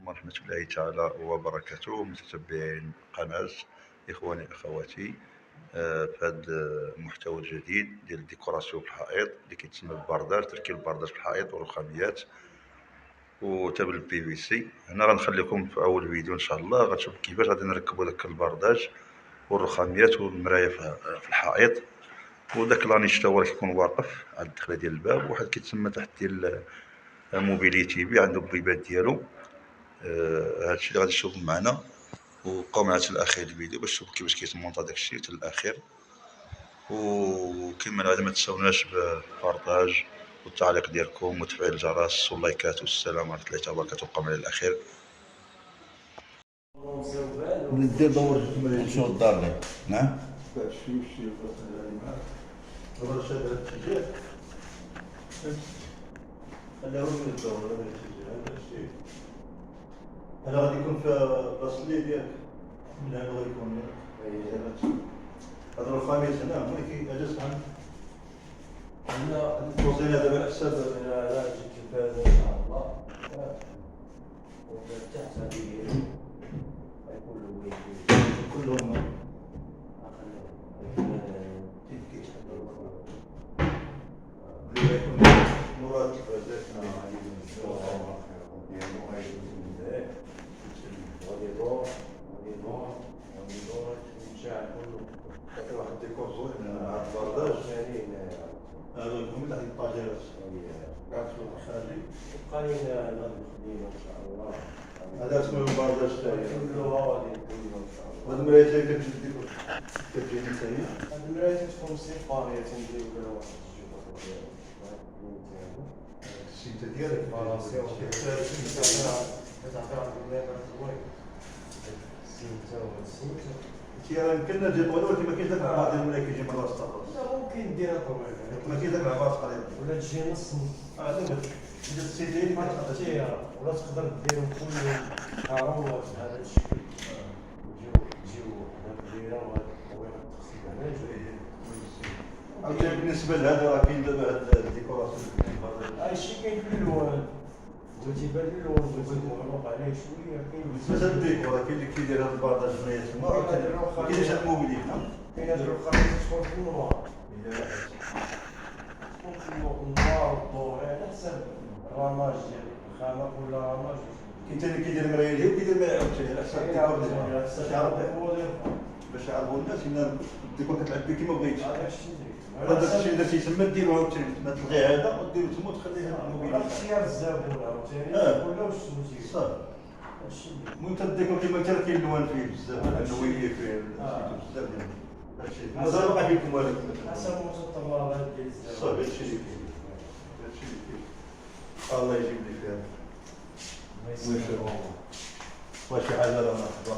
ورحمة الله تعالى وبركاته. متتبعين القناة، إخواني أخواتي، في هذا المحتوى الجديد ديال الديكوراسيون في الحائط اللي كيتسمى بالبرداج، تركيب البرداج في الحائط والرخاميات وتابل البي في سي. هنا غنخليكم في أول فيديو إن شاء الله غتشوفوا كيفاش غادي نركبوا داك البرداج والرخاميات والمراية في الحائط، وداك لانيش تا هو كيكون واقف على الدخله ديال الباب، واحد كيتسمى تحت ديال موبيليتي بي عنده البيبات ديالو. هادشي اللي غادي تشوفوا معنا، وبقاو معنا حتى لاخر الفيديو باش تشوفوا كيفاش كيتمونطا داكشي حتى الاخر. وكما العاده ما تنساوناش بالبارطاج والتعليق ديالكم وتفعيل الجرس واللايكات، والسلام عليكم ورحمه الله وبركاته. بقاو معنا للاخر. ندير دور نمشيو للدار. نعم باش يمشي دابا شاد هاد الاتجاه خليها من الدور هذا الاتجاه. هذا الشيء هذا غادي يكون في لاصلي ديالك من هنا غادي يكون هذا الخامس هنا هو اللي كيجلس عند هنا الكوزينه دابا على حساب لا جبت هذا ان شاء الله وتحت هذه غيكون له كلهم واحد الديكور زوين مع البرداج هذا هم اللي الطاجيرات كاع في الخارجي بقى لينا نخدموا ان شاء الله. هذا اسمه البرداج تاعي كلها غادي نديرو ان شاء الله. هاد المرايات اللي كتجي حتى هي هاد المرايات تكون سيباري تنديرو لها واحد الجوبه ديالها السيته ديالك فراسي كتعطي واحد الميطات زوين السيته وهاد السيته يمكن ندير ولكن ما كاينش داك العبار ديال الملاك كيجي من راس الطابور. لا ممكن ديرها طويله ما كاين داك العبار قليل ولا تجي نص دابا اذا السيتين ما تقدرش ولا تقدر ديرهم كلهم كروات بهذا الشكل تجيو حدا كبيره وهاد الطويله التقسيم هنا عاوتاني بالنسبه لهذا راه كاين دابا هاد الديكوراسيون هادشي كاين في الالوان وتيبان لي اللون مغلوق عليه شويه. كاين بزاف د الديكور كاين اللي كيدير هاد البرداج بنيه تما كاين شي موبيليك كاين هاد الرخامات تكون في النوار تكون في النوار والضوء على حسب الرماج ديال الخامه كل رماج. كاين حتى اللي كيدير مرايه ليه وكيدير مرايه عاوتاني على حسب الديكور ديالو على حسب باش يعرفوا الناس ان الديكور كتلعب به كيما بغيتي. هذا الشيء اللي تيسمى ديرو عاوتاني ما تلغي هذا وديرو تما وتخليه الموبيل على اختيار الزبون عاوتاني كله واش سميتي صافي. هادشي المهم حتى الديكور كيما قلت لك كاين الوان فيه بزاف الالوانيه فيه بزاف ديال هادشي مازال باقي فيكم هذاك حسب المتطلبات ديال الزبون. صافي هادشي اللي كاين هادشي اللي كاين. الله يجيب لي فيها. واش شي حاجه لا مرحبا.